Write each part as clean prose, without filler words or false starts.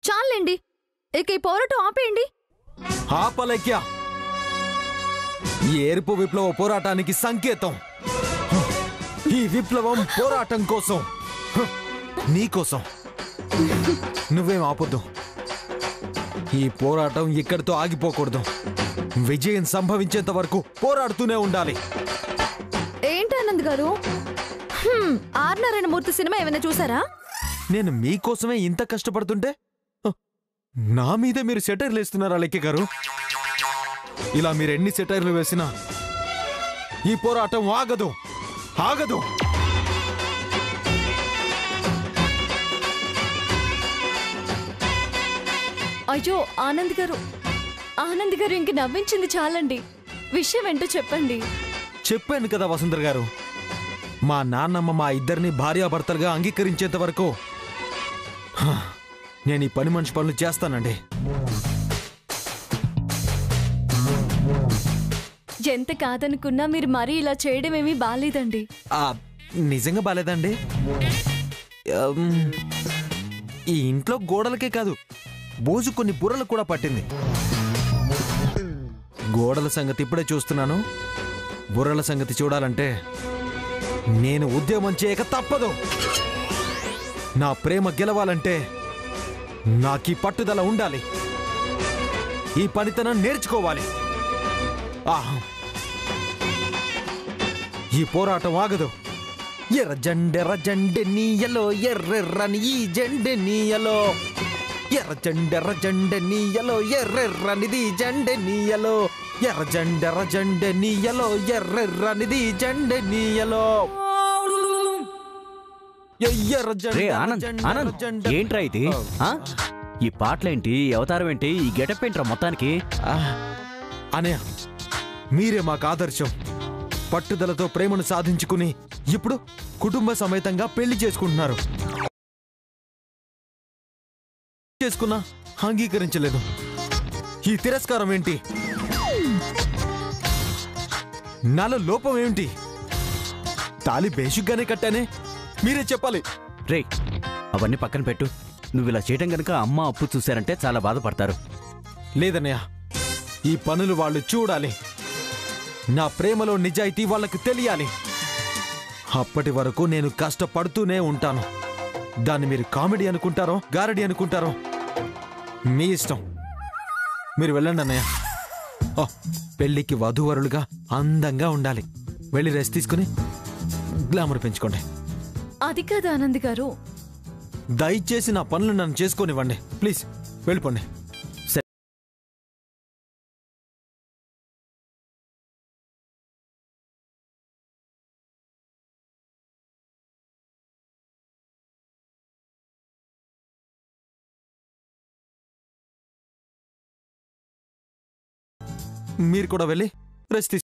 చాలండి, ఇక ఈ పోరాటం ఆపేయండి. ఆపలేక్యా, ఈ ఎరుపు విప్లవ పోరాటానికి సంకేతం. ఈ విప్లవం పోరాటం కోసం, నీకోసం. నువ్వేం ఆపొద్దు. ఈ పోరాటం ఇక్కడితో ఆగిపోకూడదు. విజయం సంభవించేంత వరకు పోరాడుతూనే ఉండాలి. ఏంటి ఆనంద్ గారు, ఆర్ నారాయణమూర్తి సినిమా ఏమైనా చూసారా? నేను మీకోసమే ఇంత కష్టపడుతుంటే నా మీదే మీరు సెటైర్లు వేస్తున్నారా లెక్కే గారు? ఇలా మీరు ఎన్ని సెటైర్లు వేసినా ఈ పోరాటం ఆగదు, ఆగదు. అయ్యో ఆనంద్ గారు ఇంక నవ్వించింది చాలండి. విషయం ఏంటో చెప్పండి. చెప్పాను కదా వసుంధర గారు, మా నాన్నమ్మ మా ఇద్దరిని భార్యాభర్తలుగా అంగీకరించేంత వరకు నేను ఈ పని మనిషి పనులు చేస్తానండి. ఎంత కాదనుకున్నా మీరు మరీ ఇలా చేయడం ఏమీ బాలేదండి. నిజంగా బాలేదండి. ఈ ఇంట్లో గోడలకే కాదు, బోజు కొన్ని బుర్రలు కూడా పట్టింది. గోడల సంగతి ఇప్పుడే చూస్తున్నాను, బుర్రల సంగతి చూడాలంటే నేను ఉద్యమం చేయక తప్పదు. నా ప్రేమ గెలవాలంటే నాకీ పట్టుదల ఉండాలి, ఈ పనితనం నేర్చుకోవాలి. ఈ పోరాటం ఆగదు. ఎర్ర జెండె నీయలో, ఎర్రెర్రని ఈ జెండె నీయలో. ఎర్ర జెండె నీయలో, ఎర్రెర్రనిది జెండె నీయలో. ఎర్ర జెండె నీయలో, ఎర్రెర్రనిది జెండె నీయలో. ఏంట్రా ఇది? ఈ పాటలేంటి, అవతారం ఏంటి, ఈ గెటప్ ఏంట్రా మొత్తానికి? అనయ్య, మీరే మాకు ఆదర్శం. పట్టుదలతో ప్రేమను సాధించుకుని ఇప్పుడు కుటుంబ సమేతంగా పెళ్లి చేసుకుంటున్నారు. చేసుకున్నా అంగీకరించలేదు. ఈ తిరస్కారం ఏంటి? నాలో లోపం ఏమిటి? తాళి బేసిక్గానే కట్టానే, మీరే చెప్పాలి. రే, అవన్నీ పక్కన పెట్టు. నువ్వు ఇలా చేయడం గనక అమ్మ అప్పు చూశారంటే చాలా బాధపడతారు. లేదన్నయ్య, ఈ పనులు వాళ్ళు చూడాలి. నా ప్రేమలో నిజాయితీ వాళ్ళకు తెలియాలి. అప్పటి వరకు నేను కష్టపడుతూనే ఉంటాను. దాన్ని మీరు కామెడీ అనుకుంటారో గారడీ అనుకుంటారో మీ ఇష్టం. మీరు వెళ్ళండి అన్నయ్య. పెళ్లికి వధూవరులుగా అందంగా ఉండాలి. వెళ్ళి రెస్ట్ తీసుకుని గ్లామర్ పెంచుకోండి. అది కాదు ఆనంద్ గారు, దయచేసి నా పనులు నన్ను చేసుకోనివ్వండి ప్లీజ్. వెళ్ళిపోండి. మీరు కూడా వెళ్ళి రెస్ట్ తీసుకోండి.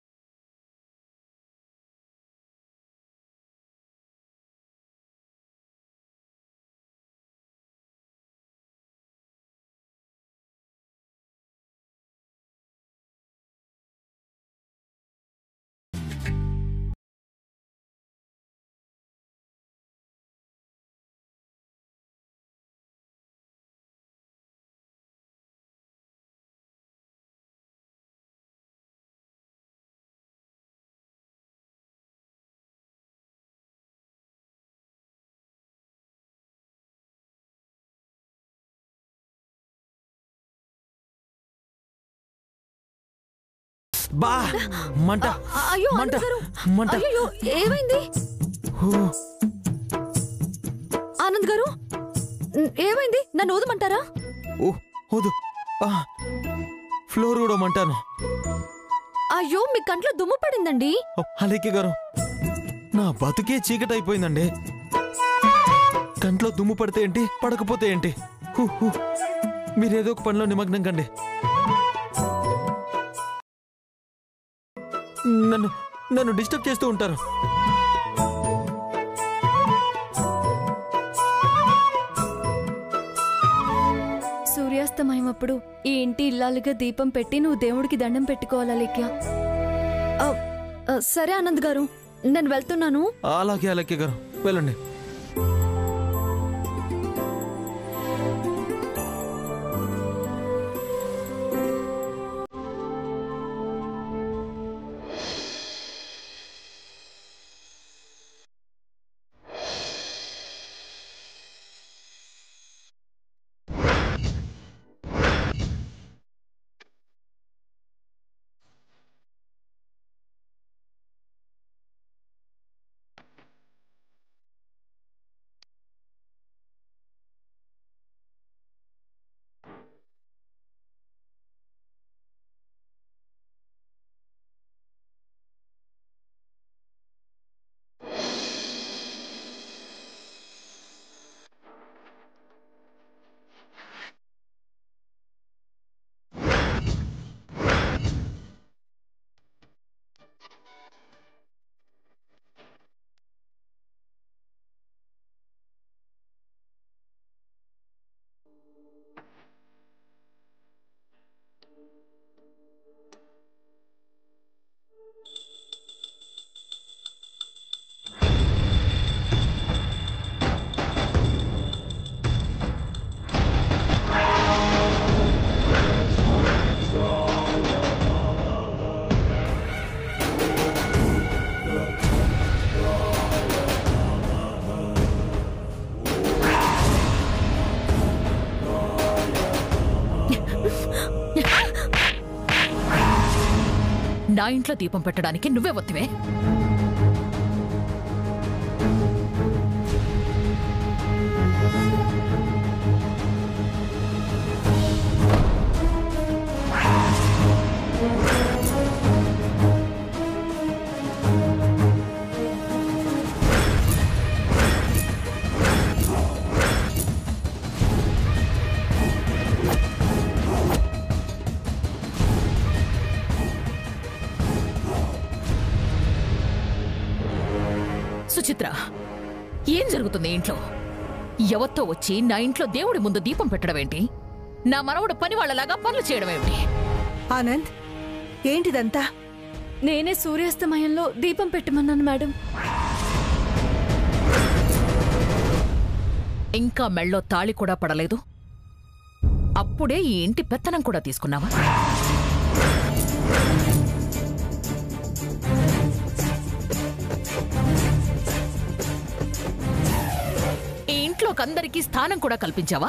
బా మంట మంట మంట. ఏమైంది ఆనంద్ గారు? ఏమైంది? నన్ను ఊదమంటారా? ఊదు. ఫ్లోర్ ఊడమంటాను. అయ్యో, మీ కంట్లో దుమ్ము పడిందండి. అలేఖ్య గారు, నా బతుకే చీకటైపోయిందండి. కంట్లో దుమ్ము పడితే ఏంటి, పడకపోతే ఏంటి? మీరేదో ఒక పనిలో నిమగ్నం కండి. నన్ను డిస్టర్బ్ చేస్తూ ఉంటారు. సూర్యాస్తమయమప్పుడు ఈ ఇంటి ఇల్లాలుగా దీపం పెట్టి నువ్వు దేవుడికి దండం పెట్టుకోవాలా లేఖ్య? సరే ఆనంద్ గారు, నేను వెళ్తున్నాను. అలాగే అలేఖ్య గారు, వెళ్ళండి. నా ఇంట్లో దీపం పెట్టడానికి నువ్వే వత్తివే. సుచిత్ర, ఏం జరుగుతుంది ఇంట్లో? ఎవరితో వచ్చి నా ఇంట్లో దేవుడి ముందు దీపం పెట్టడం ఏంటి? నా మనవడు పని వాళ్ళలాగా పనులు చేయడం ఏమిటి? ఆనంద్, ఏంటిదంతా? నేనే సూర్యాస్తమయంలో దీపం పెట్టమన్నాను మేడం. ఇంకా మెళ్ళో తాళి కూడా పడలేదు, అప్పుడే ఈ ఇంటి పెత్తనం కూడా తీసుకున్నావా? ఈ ఇంట్లోకందరికీ స్థానం కూడా కల్పించావా?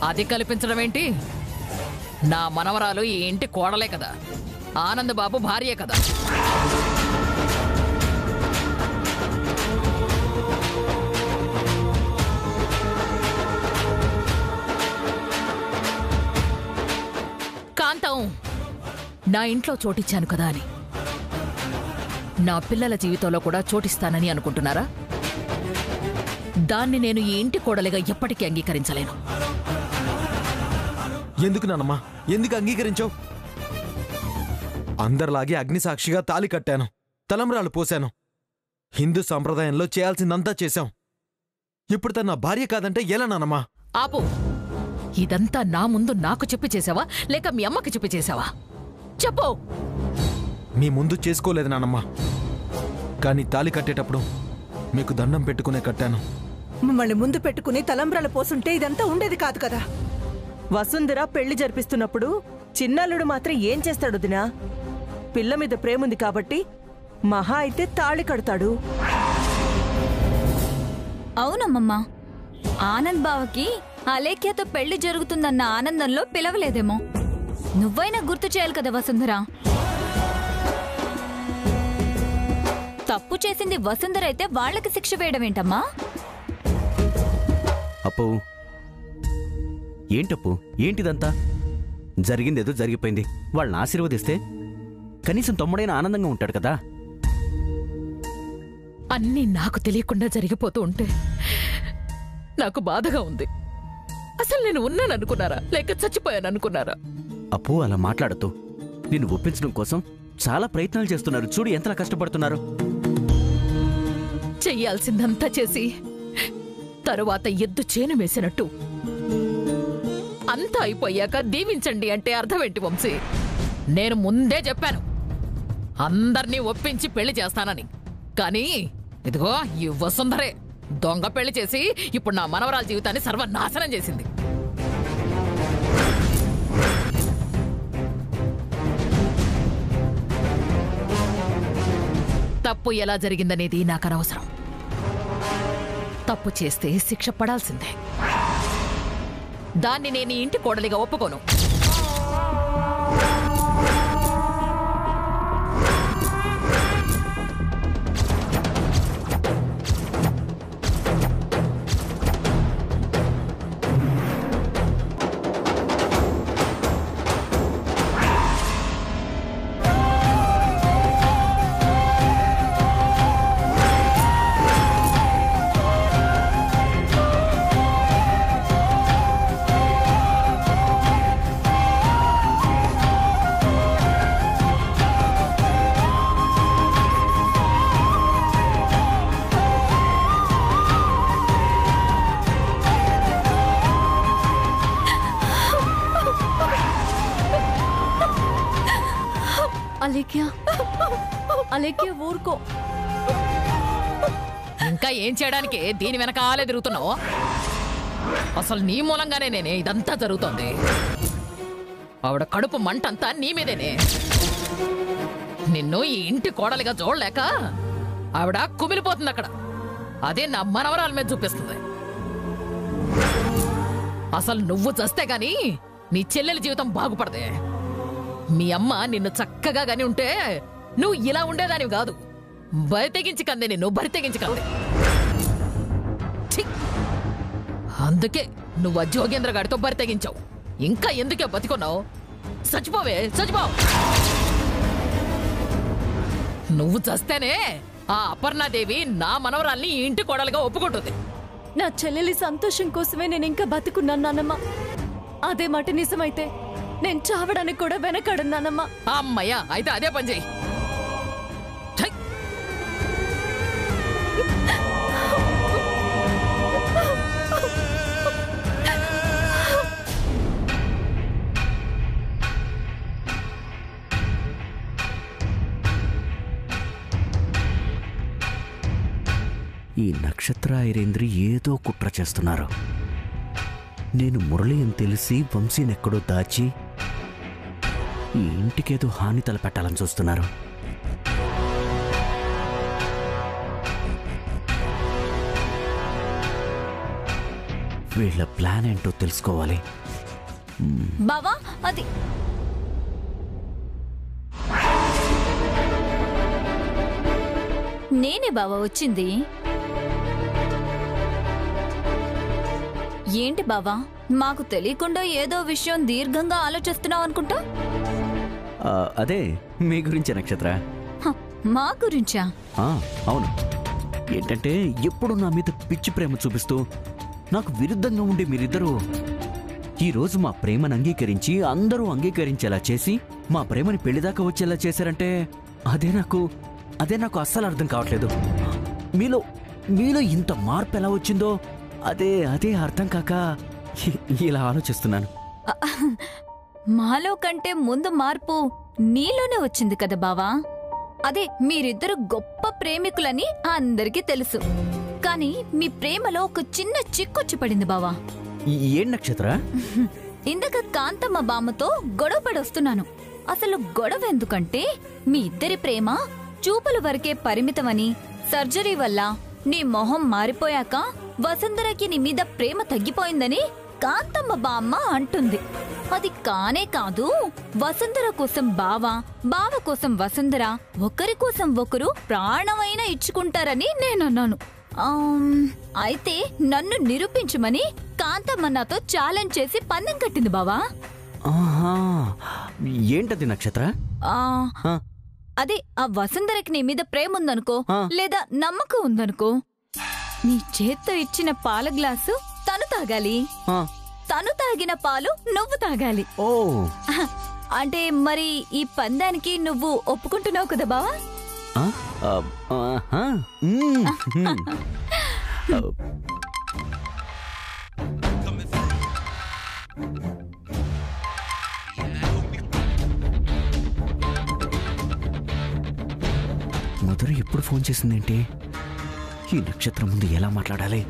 అది కల్పించడం ఏంటి? నా మనవరాలు ఈ ఇంటి కోడలే కదా, ఆనంద్ బాబు భార్యే కదా. కాంతం, నా ఇంట్లో చోటిచ్చాను కదా అని నా పిల్లల జీవితంలో కూడా చోటిస్తానని అనుకుంటున్నారా? దాన్ని నేను ఈ ఇంటి కోడలిగా ఎప్పటికీ అంగీకరించలేను. ఎందుకు నానమ్మా, ఎందుకు అంగీకరించావు? అందరిలాగే అగ్నిసాక్షిగా తాళి కట్టాను, తలంబ్రాలు పోశాను, హిందూ సాంప్రదాయంలో చేయాల్సిందంతా చేశాం. ఇప్పుడు తన భార్య కాదంటే ఎలా నానమ్మా? ఆపు. ఇదంతా నా ముందు నాకు చెప్పి చేసావా, లేక మీ అమ్మకి చెప్పి చేసావా? చెప్పు. మీ ముందు చేసుకోలేదు నానమ్మా, కానీ తాళి కట్టేటప్పుడు మీకు దండం పెట్టుకునే కట్టాను. మమ్మల్ని ముందు పెట్టుకుని తలంబ్రాలు పోసుంటే ఇదంతా ఉండేది కాదు కదా. వసుంధర పెళ్లి జరిపిస్తున్నప్పుడు చిన్నల్లుడు మాత్రం ఏం చేస్తాడు దినా? పిల్ల మీద ప్రేముంది కాబట్టి మహా అయితే తాళి కడతాడు. అవునమ్మమ్మా, ఆనంద్ బావకి అలేఖ్యతో పెళ్లి జరుగుతుందన్న ఆనందంలో పిలవలేదేమో. నువ్వైనా గుర్తు చేయాలి కదా వసుంధర. తప్పు చేసింది వసుంధర అయితే వాళ్ళకి శిక్ష వేయడం ఏంటమ్మా? అప్పు, ఏంటప్పు, ఏంటిదంతా? జరిగిందేదో జరిగిపోయింది. వాళ్ళని ఆశీర్వదిస్తే కనీసం తమ్ముడైన ఆనందంగా ఉంటాడు కదా. అన్నీ నాకు తెలియకుండా జరిగిపోతూ ఉంటే నాకు బాధగా ఉంది. అసలు నేను ఉన్నాననుకున్నారా, లేక చచ్చిపోయాననుకున్నారా? అప్పు, అలా మాట్లాడుతూ నిన్ను ఒప్పించడం కోసం చాలా ప్రయత్నాలు చేస్తున్నారు. చూడు ఎంతలా కష్టపడుతున్నారు. చెయ్యాల్సిందంతా చేసి తరువాత ఎద్దు చేను వేసినట్టు అంతా అయిపోయాక దీవించండి అంటే అర్థమేంటి వంశీ? నేను ముందే చెప్పాను అందర్నీ ఒప్పించి పెళ్లి చేస్తానని. కానీ ఇదిగో ఈ వసుంధరే దొంగ పెళ్లి చేసి ఇప్పుడు నా మనవరాల జీవితాన్ని సర్వనాశనం చేసింది. తప్పు ఎలా జరిగిందనేది నాకు అనవసరం. తప్పు చేస్తే శిక్ష పడాల్సిందే. దాన్ని నేను ఇంటి కోడలిగా ఒప్పుకోను. అలేఖ్య ఊరుకో. ఇంకా ఏం చేయడానికి దీని వెనకాలే తిరుగుతున్నావు? అసలు నీ మూలంగానే నేనే ఇదంతా జరుగుతోంది. ఆవిడ కడుపు మంటంతా నీ మీదేనే. నిన్ను ఈ ఇంటి కోడలిగా చూడలేక ఆవిడ కుమిలిపోతుంది అక్కడ. అదే నా మనవరాల మీద చూపిస్తుంది. అసలు నువ్వు చస్తే గాని నీ చెల్లెలి జీవితం బాగుపడదే. మీ అమ్మ నిన్ను చక్కగా గాని ఉంటే నువ్వు ఇలా ఉండేదానివి కాదు. బరి తెగించి కందే నిన్ను, బరి తెగించి కందే. ఛీ! అందుకే నువ్వు ఆ జోగేంద్ర గాడితో బరి తెగించావు. ఇంకా ఎందుకే బతికున్నావు? చచ్చిపోవే, చచ్చిపోవు. నువ్వు చస్తేనే ఆ అపర్ణాదేవి నా మనవరాల్ని ఈ ఇంటి కోడలుగా ఒప్పుకుంటుంది. నా చెల్లెలి సంతోషం కోసమే నేను ఇంకా బతుకున్నాను నానమ్మ. అదే మాట నిజమైతే నేను చావడానికి కూడా వెనకాడను నానమ్మ. అమ్మయ్యా, అయితే అదే పని చెయ్యి. ఛై! ఈ నక్షత్ర ఐరేంద్రి ఏదో కుట్ర చేస్తున్నారు. నేను మురళి అని తెలిసి వంశీనెక్కడో దాచి ఈ ఇంటికేదో హాని తలపెట్టాలని చూస్తున్నారు. వీళ్ళ ప్లాన్ ఏంటో తెలుసుకోవాలి. బావా అది నేనే బావా వచ్చింది. ఏంటి బావా, మాకు తెలియకుండా ఏదో విషయం దీర్ఘంగా ఆలోచిస్తున్నావు అనుకుంటా. అదే మీ గురించే నక్షత్ర. మా గురించా? అవును. ఏంటంటే ఎప్పుడు నా మీద పిచ్చి ప్రేమ చూపిస్తూ నాకు విరుద్ధంగా ఉండే మీరిద్దరూ ఈరోజు మా ప్రేమను అంగీకరించి అందరూ అంగీకరించేలా చేసి మా ప్రేమని పెళ్లిదాకా వచ్చేలా చేశారంటే అదే నాకు అస్సలు అర్థం కావట్లేదు. మీలో ఇంత మార్పు ఎలా వచ్చిందో అదే అర్థం కాక ఇలా ఆలోచిస్తున్నాను. మాలో కంటే ముందు మార్పు నీలోనే వచ్చింది కదా బావా. అదే మీరిద్దరు గొప్ప ప్రేమికులని అందరికీ తెలుసు. కానీ మీ ప్రేమలో ఒక చిన్న చిక్కొచ్చి పడింది బావా. ఏం నక్షత్ర? ఇందాక కాంతమ్మ బామ్మతో గొడవ పడొస్తున్నాను. అసలు గొడవ ఎందుకంటే మీ ఇద్దరి ప్రేమ చూపుల వరకే పరిమితమని, సర్జరీ వల్ల నీ మొహం మారిపోయాక వసుంధరకి నీ మీద ప్రేమ తగ్గిపోయిందని కాంతమ్మ బామ్మ అంటుంది. అది కానే కాదు, వసుంధర కోసం బావ కోసం వసుంధర ఒకరి కోసం ఒకరు ప్రాణమైనా ఇచ్చుకుంటారని నేనన్నాను. అయితే నన్ను నిరూపించమని కాంతమ్మ నాతో ఛాలెంజ్ చేసి పందెం కట్టింది బావా. ఏంటది నక్షత్ర? అదే ఆ వసుంధరకి నీ మీద ప్రేమ ఉందనుకో, లేదా నమ్మకం ఉందనుకో, నీ చేత్తో ఇచ్చిన పాల గ్లాసు తను తాగాలి, తను తాగిన పాలు నువ్వు తాగాలి. అంటే మరి ఈ పందానికి నువ్వు ఒప్పుకుంటున్నావు కదా బావా? మధుర ఎప్పుడు ఫోన్ చేసిందేంటి? ఈ నక్షత్రం ముందు ఎలా మాట్లాడాలి?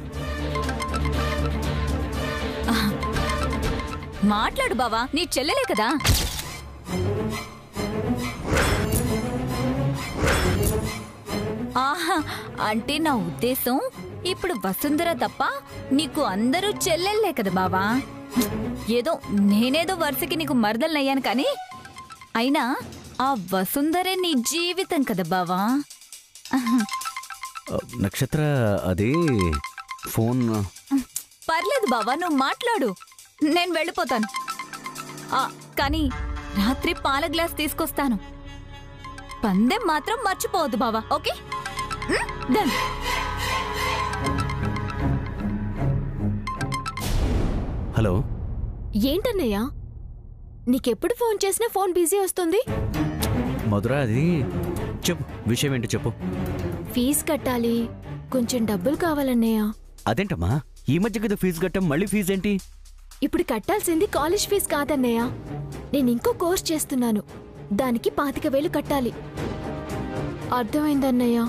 మాట్లాడు బావా, నీ చెల్లెలే కదా. ఆహా, అంటే నా ఉద్దేశం ఇప్పుడు వసుంధర తప్ప నీకు అందరూ చెల్లెళ్ళే కదా బావా. నేనేదో వరుసకి నీకు మరదలనయ్యాను కానీ అయినా ఆ వసుంధరే నీ జీవితం కదా బావా. నక్షత్ర అదే ఫోన్. పర్లేదు బావా, నువ్వు మాట్లాడు, నేను వెళ్ళిపోతాను. కానీ రాత్రి పాల గ్లాస్ తీసుకొస్తాను. పందెం మాత్రం మర్చిపోవద్దు బావా, ఓకే? డన్. హలో. ఏంటన్నయ్యా, నీకెప్పుడు ఫోన్ చేసినా ఫోన్ బిజీ వస్తుంది. మధుర అది చెప్పు, విషయం ఏంటో చెప్పు. ఫీజు కట్టాలి, కొంచెం డబ్బులు కావాలన్నయ్య. అదేంటమ్మా, ఈ మధ్య కదా ఫీజు కట్టాం, మళ్ళీ ఫీజు ఏంటి? ఇప్పుడు కట్టాల్సింది కాలేజ్ ఫీజు కాదన్నయ్య. నేను ఇంకో కోర్స్ చేస్తున్నాను, దానికి 25,000 కట్టాలి. అర్థమైందన్నయ్య.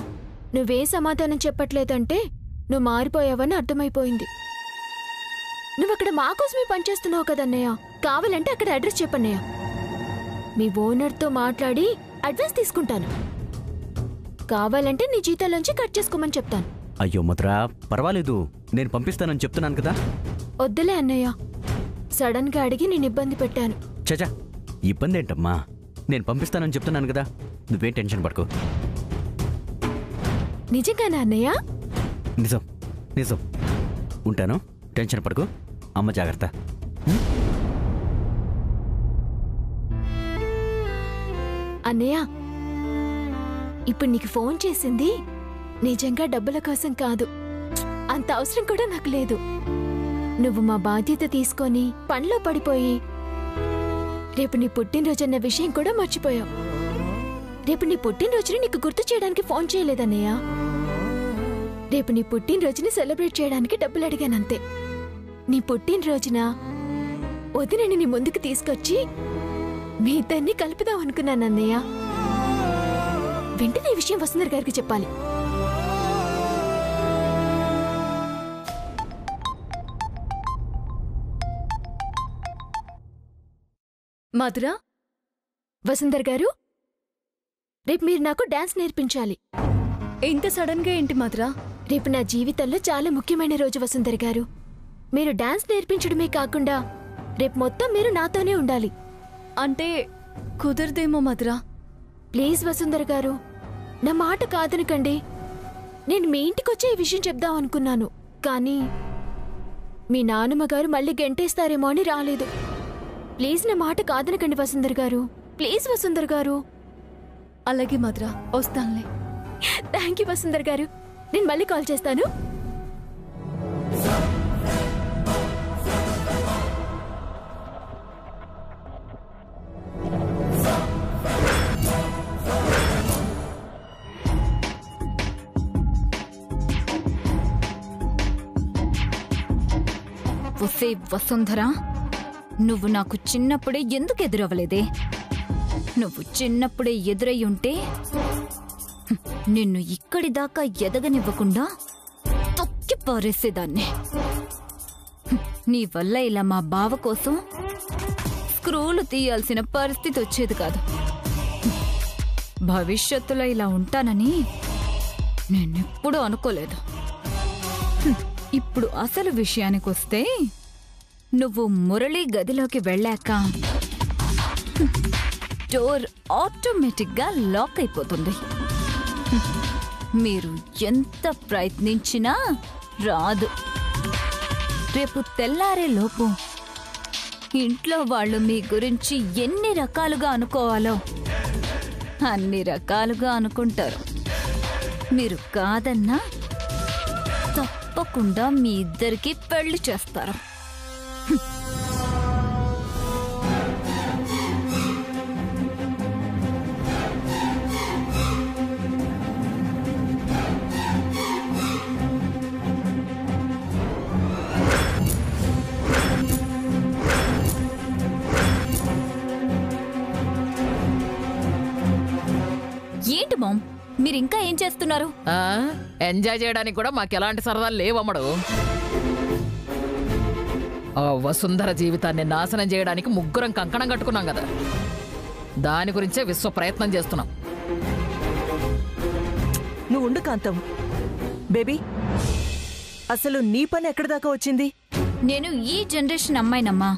నువ్వే సమాధానం చెప్పట్లేదంటే నువ్వు మారిపోయావని అర్థమైపోయింది. నువ్వక్కడ మా కోసమే పనిచేస్తున్నావు కదన్నయ్య. కావాలంటే అక్కడ అడ్రస్ చెప్పన్నయ్య. మీ ఓనర్తో మాట్లాడి అడ్వాన్స్ తీసుకుంటాను. కావాలంటే నీ జీతాలోంచి కట్ చేసుకోమని చెప్తాను. అయ్యో మధురా, పర్వాలేదు, నేను పంపిస్తానని చెప్తున్నాను కదా. వద్దులే అన్నయ్య, సడన్ గా అడిగి నేను ఇబ్బంది పెట్టాను. చచా, ఇబ్బంది ఏంటమ్మా? నేను పంపిస్తానని చెప్తున్నాను కదా, నువ్వేం టెన్షన్ పడుకో. నిజంగానా అన్నయ్య? నిజం నిజం. ఉంటాను, టెన్షన్ పడుకో. అమ్మ జాగ్రత్త. అన్నయ్య, ఇప్పుడు నీకు ఫోన్ చేసింది నిజంగా డబ్బుల కోసం కాదు. అంత అవసరం కూడా నాకు లేదు. నువ్వు మా బాధ్యత తీసుకొని పనిలో పడిపోయి రేపు నీ పుట్టినరోజన్న విషయం కూడా మర్చిపోయావు. రేపు నీ పుట్టినరోజుని నీకు గుర్తు చేయడానికి ఫోన్ చేయలేదన్నయ్య. రేపు నీ పుట్టినరోజుని సెలబ్రేట్ చేయడానికి డబ్బులు అడిగానంతే. నీ పుట్టినరోజున వదినని నీ ముందుకు తీసుకొచ్చి మీ ఇద్దరిని కలుపుదాం అనుకున్నానన్నయ్య. వెంటనే ఈ విషయం వసుంధర గారికి చెప్పాలి. మధురా, వసుంధర గారు, రేపు మీరు నాకు డాన్స్ నేర్పించాలి. ఇంత సడన్ గా ఏంటి మధురా? రేపు నా జీవితంలో చాలా ముఖ్యమైన రోజు వసుంధర గారు. మీరు డాన్స్ నేర్పించడమే కాకుండా రేపు మొత్తం మీరు నాతోనే ఉండాలి. అంటే కుదరదేమో మధురా. ప్లీజ్ వసుంధర గారు, నా మాట కాదనకండి. నేను మీ ఇంటికొచ్చే ఈ విషయం చెప్దాం అనుకున్నాను, కానీ మీ నాన్నమ్మ గారు మళ్ళీ గెంటేస్తారేమో అని రాలేదు. ప్లీజ్ నా మాట కాదనకండి వసుంధర గారు. ప్లీజ్ వసుంధర గారు. అలాగే మధురా, వస్తానులే. థ్యాంక్ యూ వసుంధర గారు. నేను మళ్ళీ కాల్ చేస్తాను. ఒసే వసుంధరా, నువ్వు నాకు చిన్నప్పుడే ఎందుకు ఎదురవ్వలేదే? నువ్వు చిన్నప్పుడే ఎదురై ఉంటే నిన్ను ఇక్కడి దాకా ఎదగనివ్వకుండా తొక్కి పారేసేదాన్ని. నీ వల్ల ఇలా మా బావ కోసం స్క్రూలు తీయాల్సిన పరిస్థితి వచ్చేది కాదు. భవిష్యత్తులో ఇలా ఉంటానని నేనెప్పుడూ అనుకోలేదు. ఇప్పుడు అసలు విషయానికొస్తే, నువ్వు మురళి గదిలోకి వెళ్ళాక డోర్ ఆటోమేటిక్గా లాక్ అయిపోతుంది. మీరు ఎంత ప్రయత్నించినా రాదు. రేపు తెల్లారే లోపు ఇంట్లో వాళ్ళు మీ గురించి ఎన్ని రకాలుగా అనుకోవాలో అన్ని రకాలుగా అనుకుంటారు. మీరు కాదన్నా తప్పకుండా మీ ఇద్దరికి పెళ్లి చేస్తారు. ఏంటి మామ్, మీరింకా ఏం చేస్తున్నారు? ఎంజాయ్ చేయడానికి కూడా మాకు ఎలాంటి సరదాలు లేవమ్మడు. ఆ వసుంధర జీవితాన్ని నాశనం చేయడానికి ముగ్గురం కంకణం కట్టుకున్నాం కదా, దాని గురించే విశ్వ ప్రయత్నం చేస్తున్నాం. నువ్వు ఉండు కాంతం. బేబీ, అసలు నీ పని ఎక్కడి దాకా వచ్చింది? నేను ఈ జనరేషన్ అమ్మాయినమ్మా.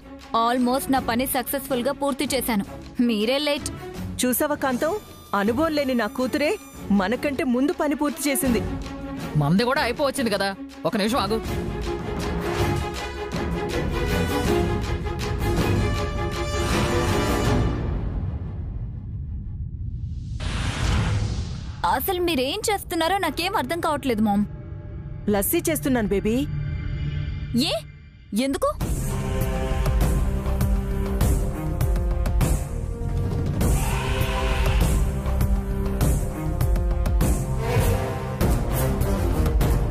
ఆల్మోస్ట్ నా పని సక్సెస్ఫుల్ గా పూర్తి చేశాను. మీరే లేట్. చూసావా కాంతం, అనుభవం లేని నా కూతురే మనకంటే ముందు పని పూర్తి చేసింది. మంది కూడా అయిపోవచ్చింది కదా, ఒక నిమిషం ఆగు. అసలు మీరేం చేస్తున్నారో నాకేం అర్థం కావట్లేదు మామ్. లస్సీ చేస్తున్నాను బేబీ. ఎందుకు?